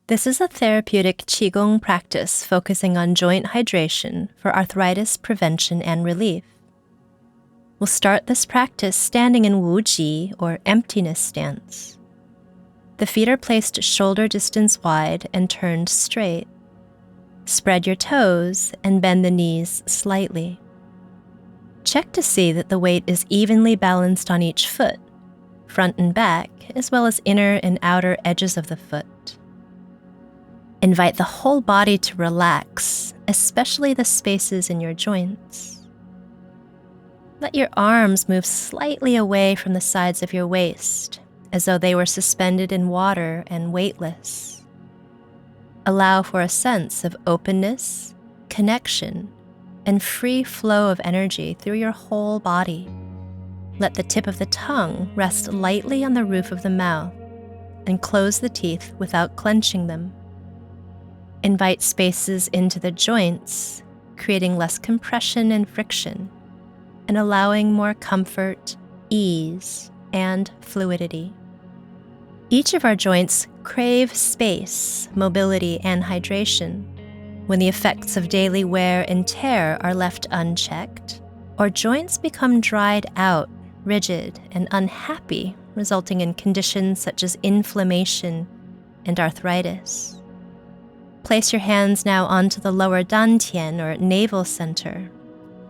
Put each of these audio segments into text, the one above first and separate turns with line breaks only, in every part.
This is a therapeutic Qigong practice focusing on joint hydration for arthritis prevention and relief. We'll start this practice standing in Wuji, or emptiness stance. The feet are placed shoulder distance wide and turned straight. Spread your toes and bend the knees slightly. Check to see that the weight is evenly balanced on each foot, front and back, as well as inner and outer edges of the foot. Invite the whole body to relax, especially the spaces in your joints. Let your arms move slightly away from the sides of your waist, as though they were suspended in water and weightless. Allow for a sense of openness, connection, and free flow of energy through your whole body. Let the tip of the tongue rest lightly on the roof of the mouth and close the teeth without clenching them. Invite spaces into the joints, creating less compression and friction, and allowing more comfort, ease, and fluidity. Each of our joints crave space, mobility, and hydration. When the effects of daily wear and tear are left unchecked, or joints become dried out, rigid, and unhappy, resulting in conditions such as inflammation and arthritis. Place your hands now onto the lower dantian, or navel center.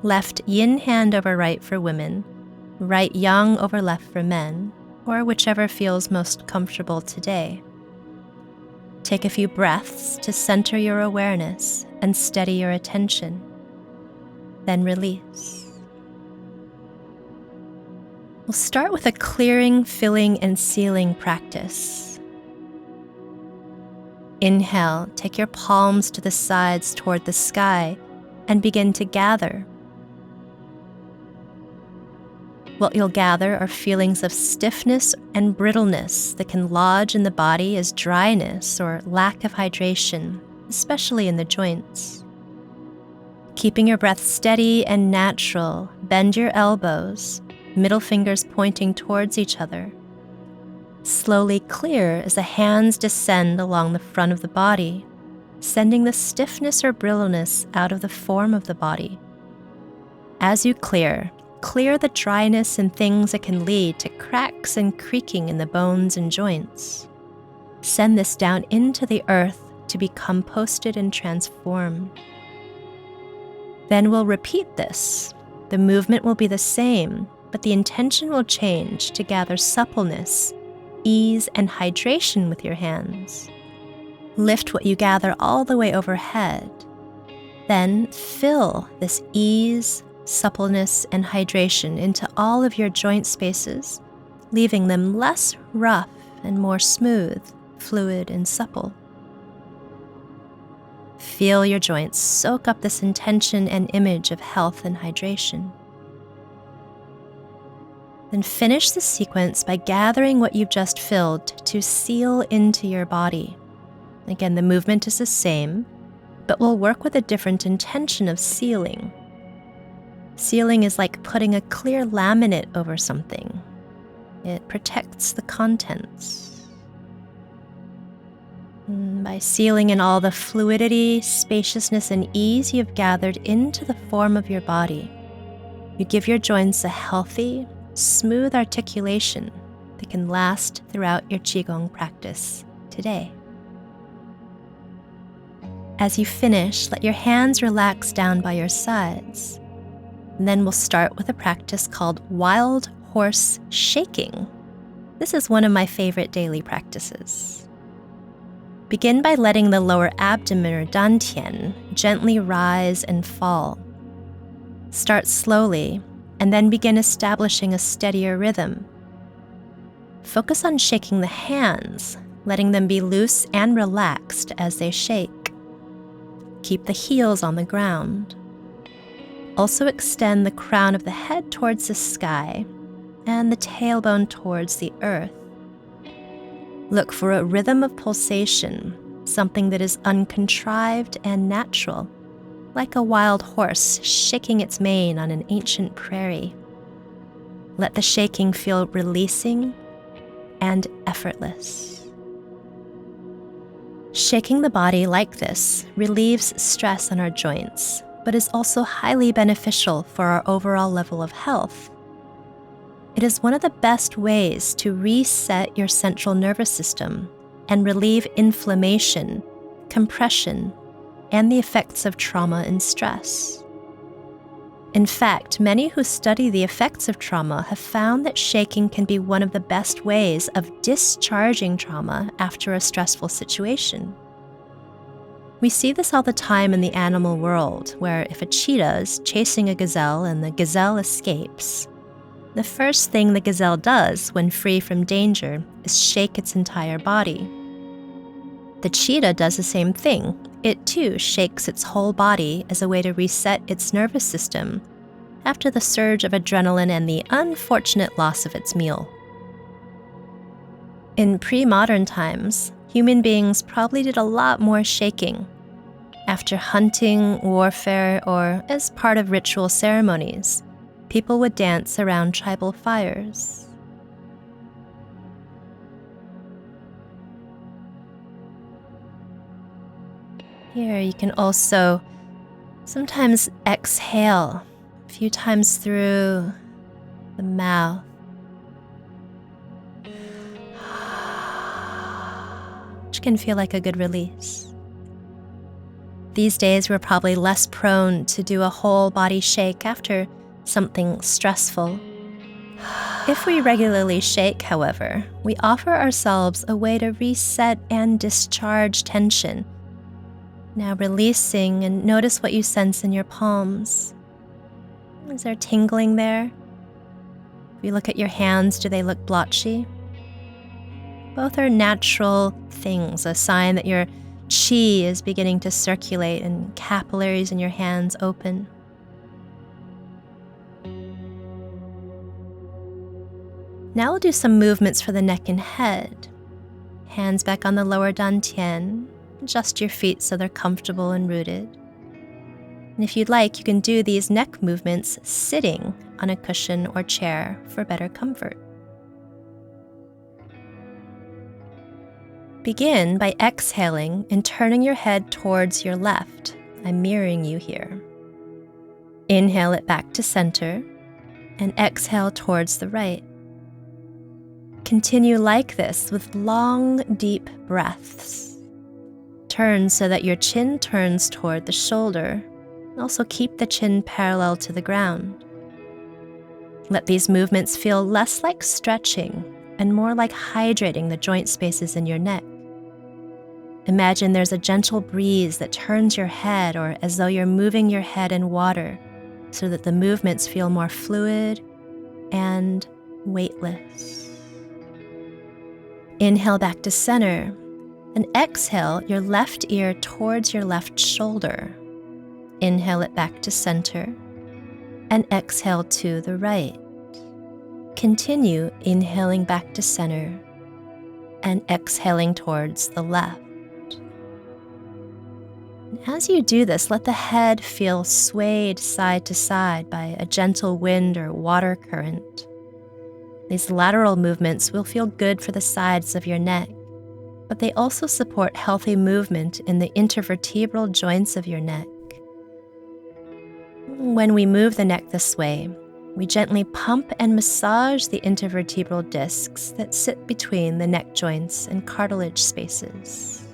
Left yin hand over right for women, right yang over left for men, or whichever feels most comfortable today. Take a few breaths to center your awareness and steady your attention. Then release. We'll start with a clearing, filling, and sealing practice. Inhale, take your palms to the sides toward the sky and begin to gather. What you'll gather are feelings of stiffness and brittleness that can lodge in the body as dryness or lack of hydration, especially in the joints. Keeping your breath steady and natural, bend your elbows, middle fingers pointing towards each other. Slowly clear as the hands descend along the front of the body, sending the stiffness or brittleness out of the form of the body. As you clear the dryness and things that can lead to cracks and creaking in the bones and joints. Send this down into the earth to be composted and transformed. Then we'll repeat this. The movement will be the same, but the intention will change to gather suppleness, ease, and hydration with your hands. Lift what you gather all the way overhead. Then fill this ease, suppleness, and hydration into all of your joint spaces, leaving them less rough and more smooth, fluid, and supple. Feel your joints soak up this intention and image of health and hydration. Then finish the sequence by gathering what you've just filled to seal into your body. Again, the movement is the same, but we'll work with a different intention of sealing. Sealing is like putting a clear laminate over something. It protects the contents. By sealing in all the fluidity, spaciousness, and ease you've gathered into the form of your body, you give your joints a healthy, smooth articulation that can last throughout your Qigong practice today. As you finish, let your hands relax down by your sides. And then we'll start with a practice called wild horse shaking. This is one of my favorite daily practices. Begin by letting the lower abdomen, or dantian, gently rise and fall. Start slowly, and then begin establishing a steadier rhythm. Focus on shaking the hands, letting them be loose and relaxed as they shake. Keep the heels on the ground. Also extend the crown of the head towards the sky and the tailbone towards the earth. Look for a rhythm of pulsation, something that is uncontrived and natural, like a wild horse shaking its mane on an ancient prairie. Let the shaking feel releasing and effortless. Shaking the body like this relieves stress on our joints, but is also highly beneficial for our overall level of health. It is one of the best ways to reset your central nervous system and relieve inflammation, compression, and the effects of trauma and stress. In fact, many who study the effects of trauma have found that shaking can be one of the best ways of discharging trauma after a stressful situation. We see this all the time in the animal world, where if a cheetah is chasing a gazelle and the gazelle escapes, the first thing the gazelle does when free from danger is shake its entire body. The cheetah does the same thing. It too shakes its whole body as a way to reset its nervous system after the surge of adrenaline and the unfortunate loss of its meal. In pre-modern times, human beings probably did a lot more shaking. After hunting, warfare, or as part of ritual ceremonies, people would dance around tribal fires. Here you can also sometimes exhale a few times through the mouth, which can feel like a good release. These days, we're probably less prone to do a whole body shake after something stressful. If we regularly shake, however, we offer ourselves a way to reset and discharge tension. Now releasing, and notice what you sense in your palms. Is there tingling there? If you look at your hands, do they look blotchy? Both are natural things, a sign that your Qi is beginning to circulate and capillaries in your hands open. Now we'll do some movements for the neck and head. Hands back on the lower dantian. Adjust your feet so they're comfortable and rooted. And if you'd like, you can do these neck movements sitting on a cushion or chair for better comfort. Begin by exhaling and turning your head towards your left. I'm mirroring you here. Inhale it back to center and exhale towards the right. Continue like this with long, deep breaths. Turn so that your chin turns toward the shoulder. Also keep the chin parallel to the ground. Let these movements feel less like stretching and more like hydrating the joint spaces in your neck. Imagine there's a gentle breeze that turns your head, or as though you're moving your head in water, so that the movements feel more fluid and weightless. Inhale back to center, and exhale your left ear towards your left shoulder. Inhale it back to center, and exhale to the right. Continue inhaling back to center, and exhaling towards the left. As you do this, let the head feel swayed side to side by a gentle wind or water current. These lateral movements will feel good for the sides of your neck, but they also support healthy movement in the intervertebral joints of your neck. When we move the neck this way, we gently pump and massage the intervertebral discs that sit between the neck joints and cartilage spaces.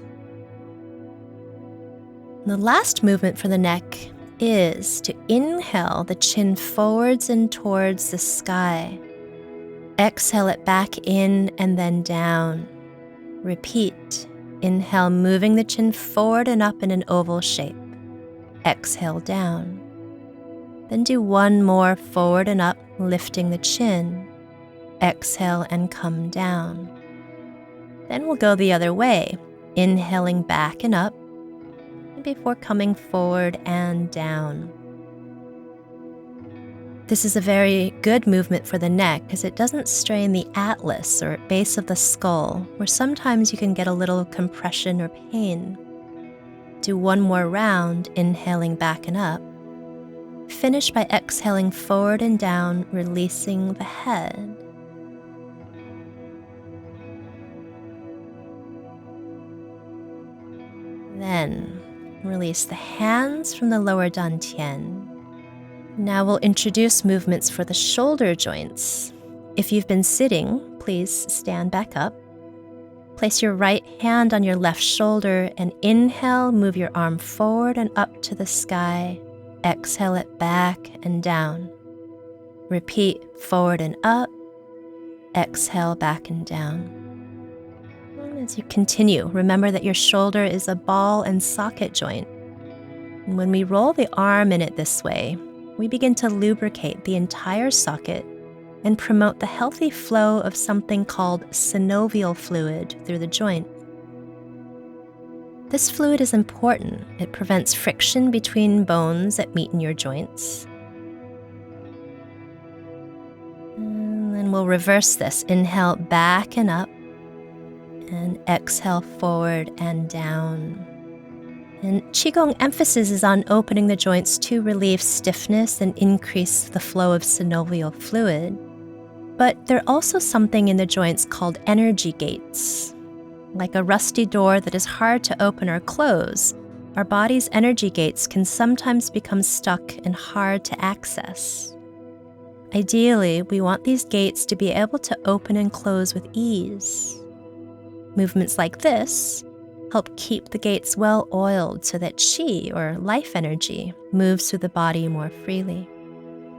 The last movement for the neck is to inhale the chin forwards and towards the sky. Exhale it back in and then down. Repeat. Inhale, moving the chin forward and up in an oval shape. Exhale down. Then do one more forward and up, lifting the chin. Exhale and come down. Then we'll go the other way, inhaling back and up before coming forward and down. This is a very good movement for the neck because it doesn't strain the atlas or base of the skull, where sometimes you can get a little compression or pain. Do one more round, inhaling back and up. Finish by exhaling forward and down, releasing the head. Then release the hands from the lower dantian. Now we'll introduce movements for the shoulder joints. If you've been sitting, please stand back up. Place your right hand on your left shoulder and inhale, move your arm forward and up to the sky. Exhale it back and down. Repeat forward and up. Exhale back and down. And as you continue, remember that your shoulder is a ball and socket joint. And when we roll the arm in it this way, we begin to lubricate the entire socket and promote the healthy flow of something called synovial fluid through the joint. This fluid is important. It prevents friction between bones that meet in your joints. And then we'll reverse this. Inhale back and up, and exhale forward and down. And Qigong emphasis is on opening the joints to relieve stiffness and increase the flow of synovial fluid. But there's also something in the joints called energy gates. Like a rusty door that is hard to open or close, our body's energy gates can sometimes become stuck and hard to access. Ideally, we want these gates to be able to open and close with ease. Movements like this help keep the gates well oiled so that qi, or life energy, moves through the body more freely.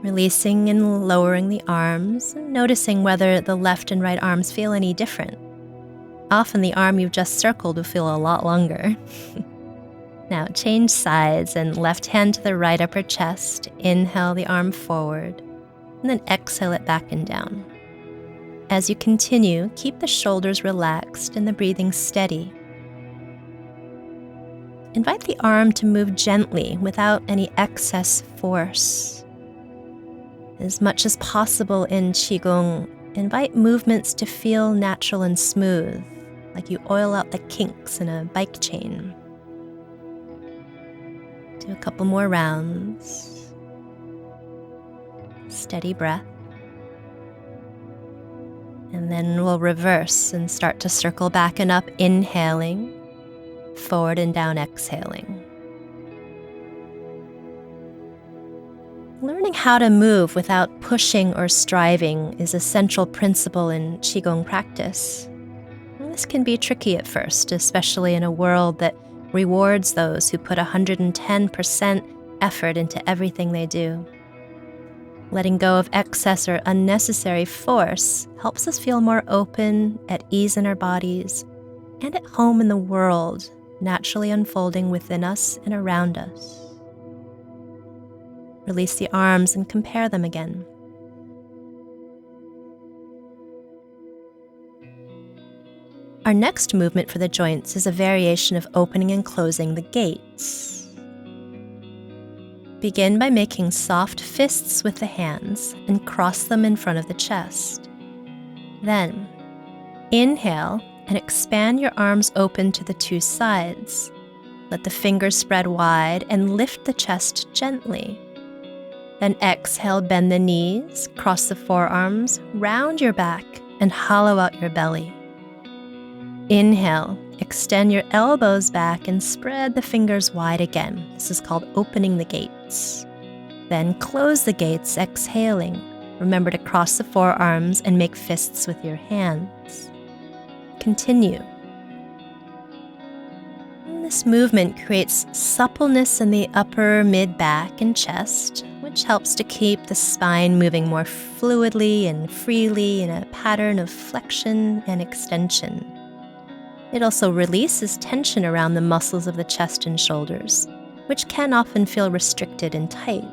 Releasing and lowering the arms, and noticing whether the left and right arms feel any different. Often the arm you've just circled will feel a lot longer. Now change sides and left hand to the right upper chest. Inhale the arm forward, and then exhale it back and down. As you continue, keep the shoulders relaxed and the breathing steady. Invite the arm to move gently without any excess force. As much as possible in Qigong, invite movements to feel natural and smooth, like you oil out the kinks in a bike chain. Do a couple more rounds. Steady breath. And then we'll reverse and start to circle back and up, inhaling, forward and down, exhaling. Learning how to move without pushing or striving is a central principle in Qigong practice. And this can be tricky at first, especially in a world that rewards those who put 110% effort into everything they do. Letting go of excess or unnecessary force helps us feel more open, at ease in our bodies, and at home in the world, naturally unfolding within us and around us. Release the arms and compare them again. Our next movement for the joints is a variation of opening and closing the gates. Begin by making soft fists with the hands and cross them in front of the chest. Then, inhale and expand your arms open to the two sides. Let the fingers spread wide and lift the chest gently. Then exhale, bend the knees, cross the forearms, round your back, and hollow out your belly. Inhale, extend your elbows back and spread the fingers wide again. This is called opening the gates. Then close the gates, exhaling. Remember to cross the forearms and make fists with your hands. Continue. This movement creates suppleness in the upper, mid-back, and chest, which helps to keep the spine moving more fluidly and freely in a pattern of flexion and extension. It also releases tension around the muscles of the chest and shoulders, which can often feel restricted and tight.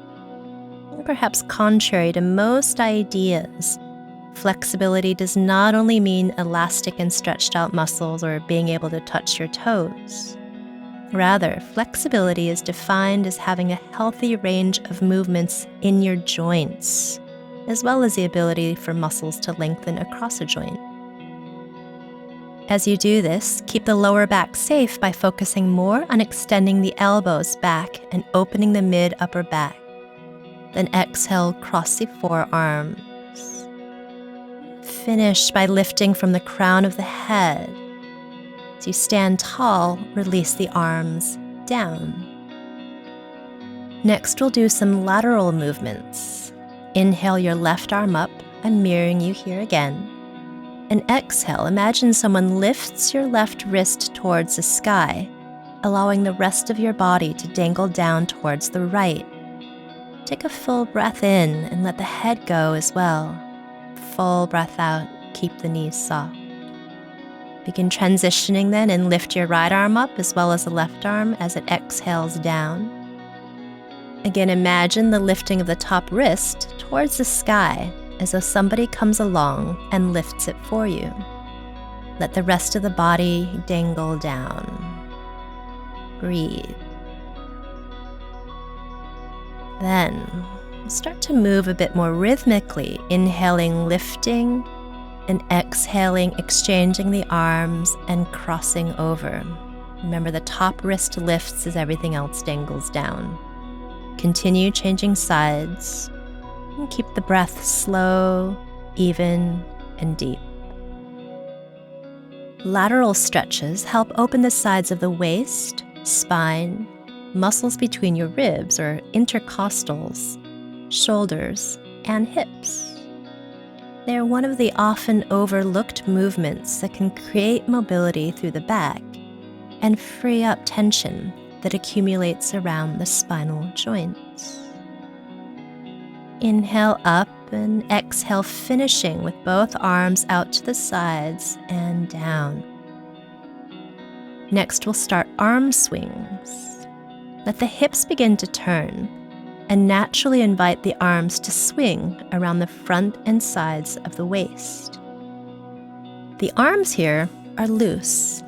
Perhaps contrary to most ideas, flexibility does not only mean elastic and stretched out muscles or being able to touch your toes. Rather, flexibility is defined as having a healthy range of movements in your joints, as well as the ability for muscles to lengthen across a joint. As you do this, keep the lower back safe by focusing more on extending the elbows back and opening the mid-upper back. Then exhale, cross the forearms. Finish by lifting from the crown of the head. As you stand tall, release the arms down. Next, we'll do some lateral movements. Inhale your left arm up. I'm mirroring you here again. And exhale, imagine someone lifts your left wrist towards the sky, allowing the rest of your body to dangle down towards the right. Take a full breath in and let the head go as well. Full breath out, keep the knees soft. Begin transitioning then and lift your right arm up as well as the left arm as it exhales down. Again, imagine the lifting of the top wrist towards the sky as though somebody comes along and lifts it for you. Let the rest of the body dangle down. Breathe. Then start to move a bit more rhythmically, inhaling, lifting, and exhaling, exchanging the arms and crossing over. Remember, the top wrist lifts as everything else dangles down. Continue changing sides and keep the breath slow, even, and deep. Lateral stretches help open the sides of the waist, spine, muscles between your ribs or intercostals, shoulders, and hips. They are one of the often overlooked movements that can create mobility through the back and free up tension that accumulates around the spinal joints. Inhale up and exhale, finishing with both arms out to the sides and down. Next, we'll start arm swings. Let the hips begin to turn and naturally invite the arms to swing around the front and sides of the waist. The arms here are loose.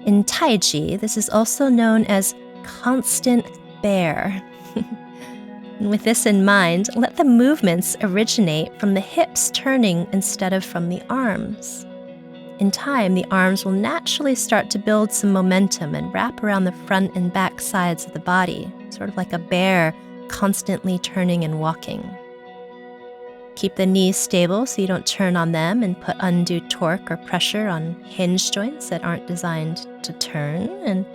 In Tai Chi, this is also known as constant bear. And with this in mind, let the movements originate from the hips turning instead of from the arms. In time, the arms will naturally start to build some momentum and wrap around the front and back sides of the body, sort of like a bear constantly turning and walking. Keep the knees stable so you don't turn on them and put undue torque or pressure on hinge joints that aren't designed to turn, and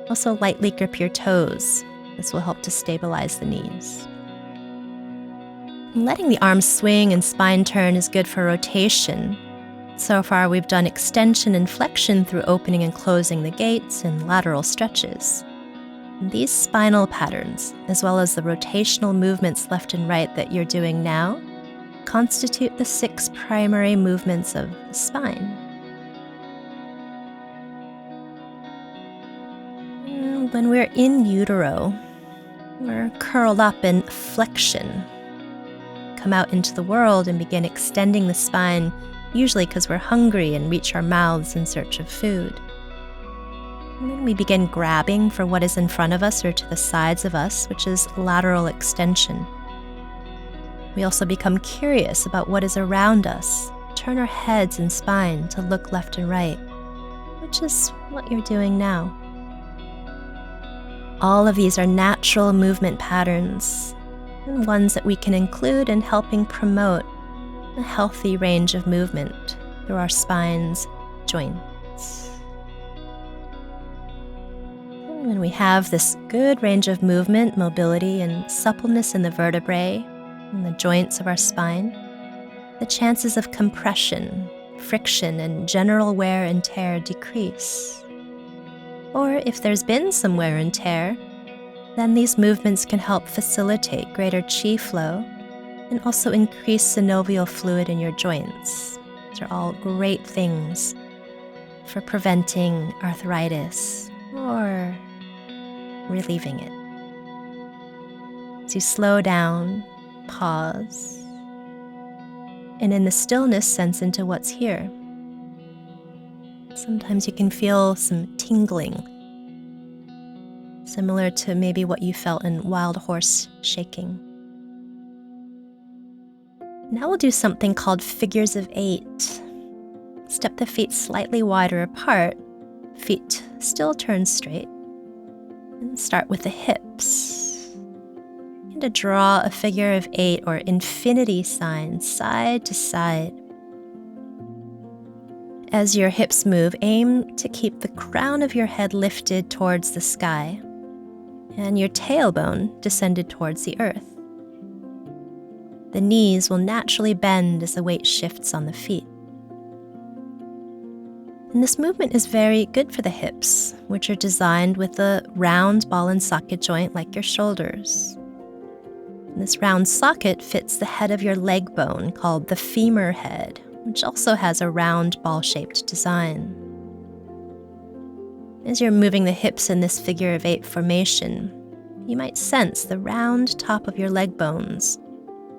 also lightly grip your toes. This will help to stabilize the knees. Letting the arms swing and spine turn is good for rotation. So far, we've done extension and flexion through opening and closing the gates and lateral stretches. These spinal patterns, as well as the rotational movements left and right that you're doing now, constitute the 6 primary movements of the spine. When we're in utero, we're curled up in flexion. Come out into the world and begin extending the spine, usually because we're hungry and reach our mouths in search of food. And then we begin grabbing for what is in front of us or to the sides of us, which is lateral extension. We also become curious about what is around us, turn our heads and spine to look left and right, which is what you're doing now. All of these are natural movement patterns, and ones that we can include in helping promote a healthy range of movement through our spine's joints. And when we have this good range of movement, mobility, and suppleness in the vertebrae and the joints of our spine, the chances of compression, friction, and general wear and tear decrease. Or if there's been some wear and tear, then these movements can help facilitate greater qi flow and also increase synovial fluid in your joints. These are all great things for preventing arthritis or relieving it. As you slow down, pause, and in the stillness, sense into what's here. Sometimes you can feel some tingling, similar to maybe what you felt in wild horse shaking. Now we'll do something called figures of 8. Step the feet slightly wider apart, feet still turn straight, and start with the hips. And to draw a figure of 8 or infinity sign side to side. As your hips move, aim to keep the crown of your head lifted towards the sky and your tailbone descended towards the earth. The knees will naturally bend as the weight shifts on the feet. And this movement is very good for the hips, which are designed with a round ball and socket joint like your shoulders. And this round socket fits the head of your leg bone called the femur head, which also has a round ball-shaped design. As you're moving the hips in this figure of 8 formation, you might sense the round top of your leg bones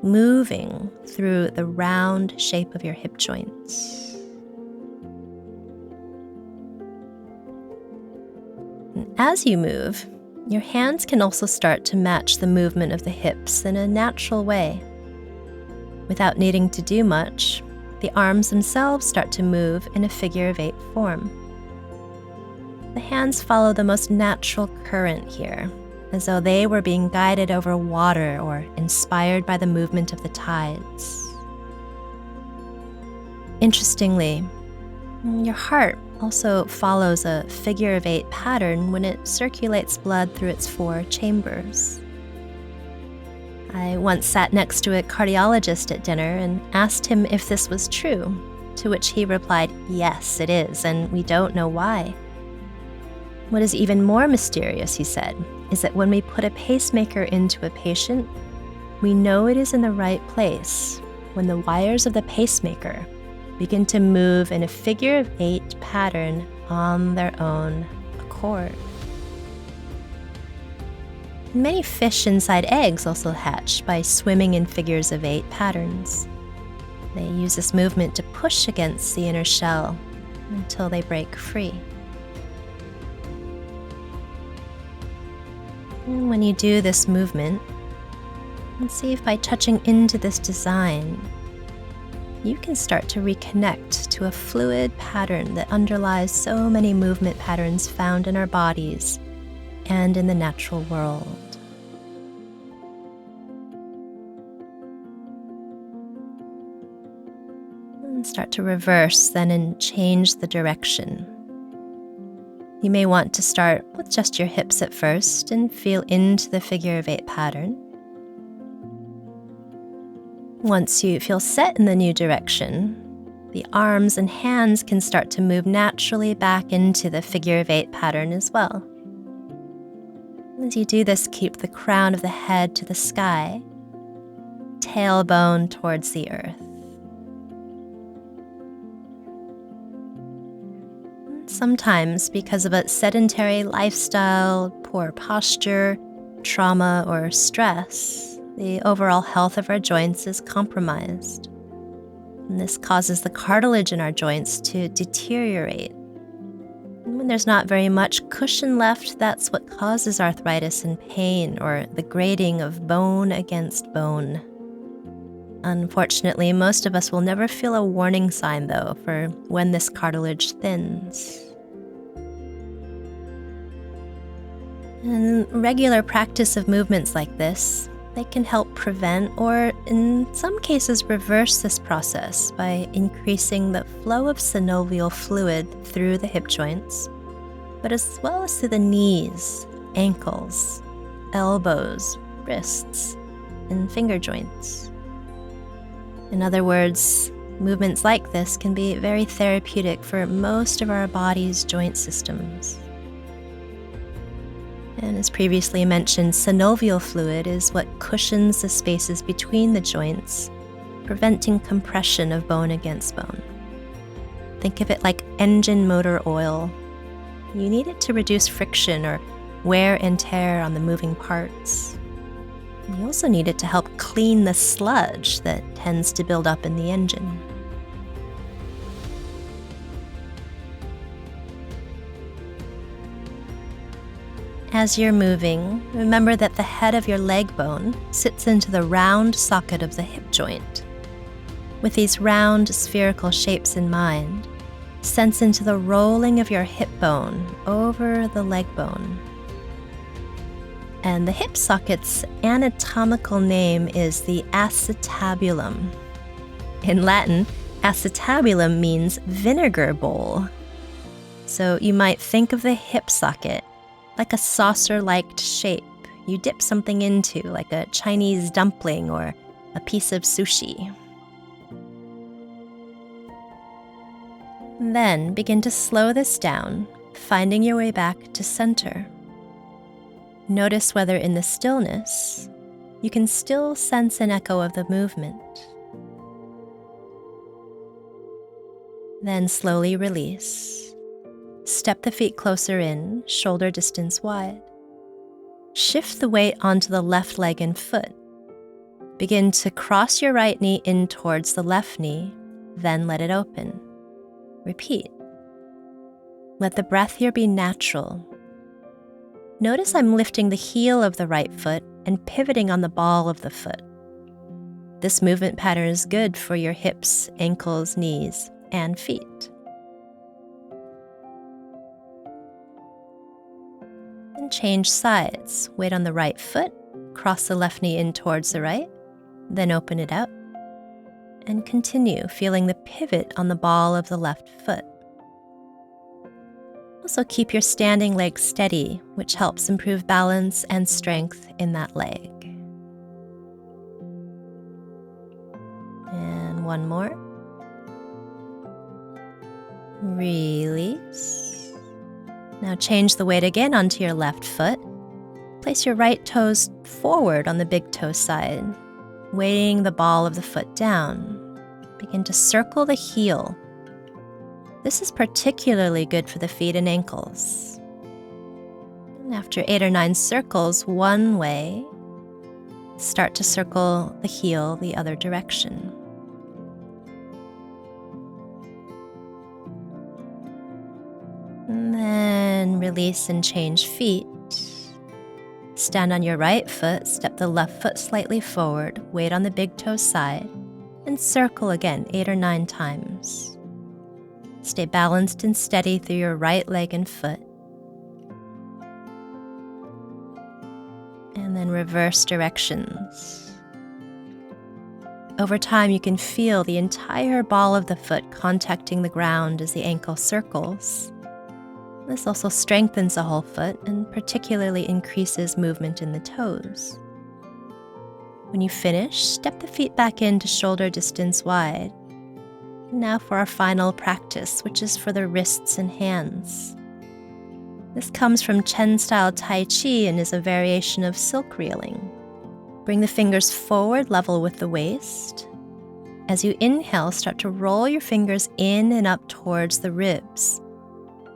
moving through the round shape of your hip joints. And as you move, your hands can also start to match the movement of the hips in a natural way. Without needing to do much, the arms themselves start to move in a figure of 8 form. The hands follow the most natural current here, as though they were being guided over water or inspired by the movement of the tides. Interestingly, your heart also follows a figure of 8 pattern when it circulates blood through its 4 chambers. I once sat next to a cardiologist at dinner and asked him if this was true, to which he replied, "Yes, it is, and we don't know why." What is even more mysterious, he said, is that when we put a pacemaker into a patient, we know it is in the right place when the wires of the pacemaker begin to move in a figure of 8 pattern on their own accord. Many fish inside eggs also hatch by swimming in figures of 8 patterns. They use this movement to push against the inner shell until they break free. And when you do this movement, and see if by touching into this design, you can start to reconnect to a fluid pattern that underlies so many movement patterns found in our bodies and in the natural world. And start to reverse then and change the direction. You may want to start with just your hips at first and feel into the figure of 8 pattern. Once you feel set in the new direction, the arms and hands can start to move naturally back into the figure of 8 pattern as well. As you do this, keep the crown of the head to the sky, tailbone towards the earth. Sometimes, because of a sedentary lifestyle, poor posture, trauma, or stress, the overall health of our joints is compromised. And this causes the cartilage in our joints to deteriorate. And when there's not very much cushion left, that's what causes arthritis and pain, or the grating of bone against bone. Unfortunately, most of us will never feel a warning sign, though, for when this cartilage thins. And regular practice of movements like this, they can help prevent or, in some cases, reverse this process by increasing the flow of synovial fluid through the hip joints, but as well as through the knees, ankles, elbows, wrists, and finger joints. In other words, movements like this can be very therapeutic for most of our body's joint systems. And as previously mentioned, synovial fluid is what cushions the spaces between the joints, preventing compression of bone against bone. Think of it like engine motor oil. You need it to reduce friction or wear and tear on the moving parts. You also need it to help clean the sludge that tends to build up in the engine. As you're moving, remember that the head of your leg bone sits into the round socket of the hip joint. With these round spherical shapes in mind, sense into the rolling of your hip bone over the leg bone. And the hip socket's anatomical name is the acetabulum. In Latin, Acetabulum means vinegar bowl. So you might think of the hip socket like a saucer-like shape you dip something into, like a Chinese dumpling or a piece of sushi. Then begin to slow this down, finding your way back to center. Notice whether in the stillness you can still sense an echo of the movement. Then slowly release. Step the feet closer in, shoulder distance wide. Shift the weight onto the left leg and foot. Begin to cross your right knee in towards the left knee, then let it open. Repeat. Let the breath here be natural. Notice I'm lifting the heel of the right foot and pivoting on the ball of the foot. This movement pattern is good for your hips, ankles, knees, and feet. And change sides. Weight on the right foot, cross the left knee in towards the right, then open it out, and continue feeling the pivot on the ball of the left foot. Also keep your standing leg steady, which helps improve balance and strength in that leg. And one more. Release. Now change the weight again onto your left foot. Place your right toes forward on the big toe side, weighting the ball of the foot down. Begin to circle the heel. This is particularly good for the feet and ankles. And after 8 or 9 circles one way, start to circle the heel the other direction. And then release and change feet. Stand on your right foot, step the left foot slightly forward, weight on the big toe side, and circle again 8 or 9 times. Stay balanced and steady through your right leg and foot. And then reverse directions. Over time, you can feel the entire ball of the foot contacting the ground as the ankle circles. This also strengthens the whole foot and particularly increases movement in the toes. When you finish, step the feet back into shoulder distance wide. Now for our final practice, which is for the wrists and hands. This comes from Chen-style Tai Chi and is a variation of silk reeling. Bring the fingers forward level with the waist. As you inhale, start to roll your fingers in and up towards the ribs.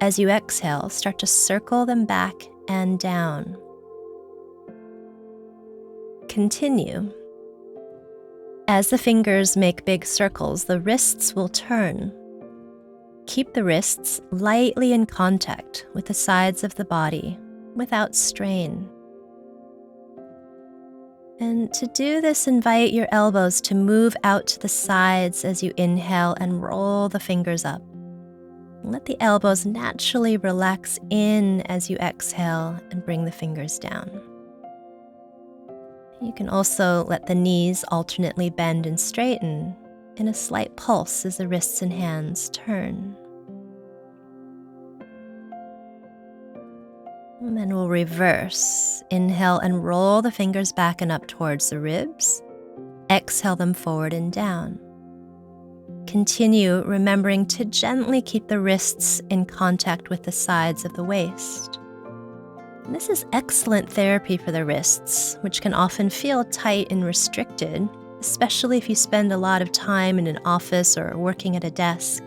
As you exhale, start to circle them back and down. Continue. As the fingers make big circles, the wrists will turn. Keep the wrists lightly in contact with the sides of the body without strain. And to do this, invite your elbows to move out to the sides as you inhale and roll the fingers up. Let the elbows naturally relax in as you exhale and bring the fingers down. You can also let the knees alternately bend and straighten in a slight pulse as the wrists and hands turn. And then we'll reverse. Inhale and roll the fingers back and up towards the ribs. Exhale them forward and down. Continue remembering to gently keep the wrists in contact with the sides of the waist. And this is excellent therapy for the wrists, which can often feel tight and restricted, especially if you spend a lot of time in an office or working at a desk.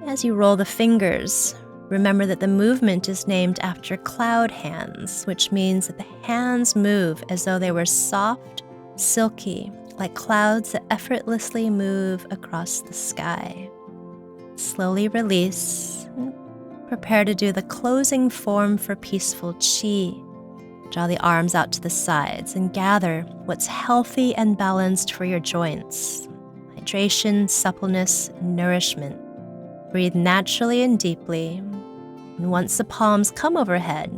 As you roll the fingers, remember that the movement is named after cloud hands, which means that the hands move as though they were soft, silky, like clouds that effortlessly move across the sky. Slowly release. Prepare to do the closing form for peaceful Qi. Draw the arms out to the sides and gather what's healthy and balanced for your joints. Hydration, suppleness, nourishment. Breathe naturally and deeply. And once the palms come overhead,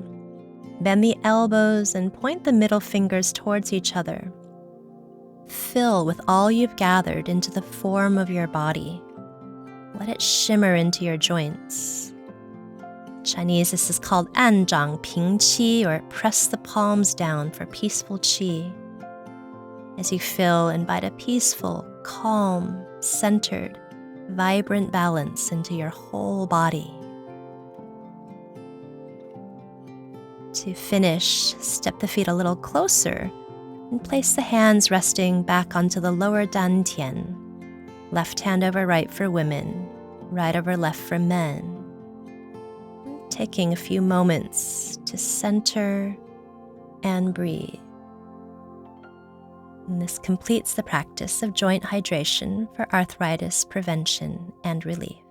bend the elbows and point the middle fingers towards each other. Fill with all you've gathered into the form of your body. Let it shimmer into your joints. Chinese, this is called 按掌平qi, or press the palms down for peaceful qi. As you fill, invite a peaceful, calm, centered, vibrant balance into your whole body. To finish, step the feet a little closer and place the hands resting back onto the lower dantian. Left hand over right for women, right over left for men. Taking a few moments to center and breathe. And this completes the practice of joint hydration for arthritis prevention and relief.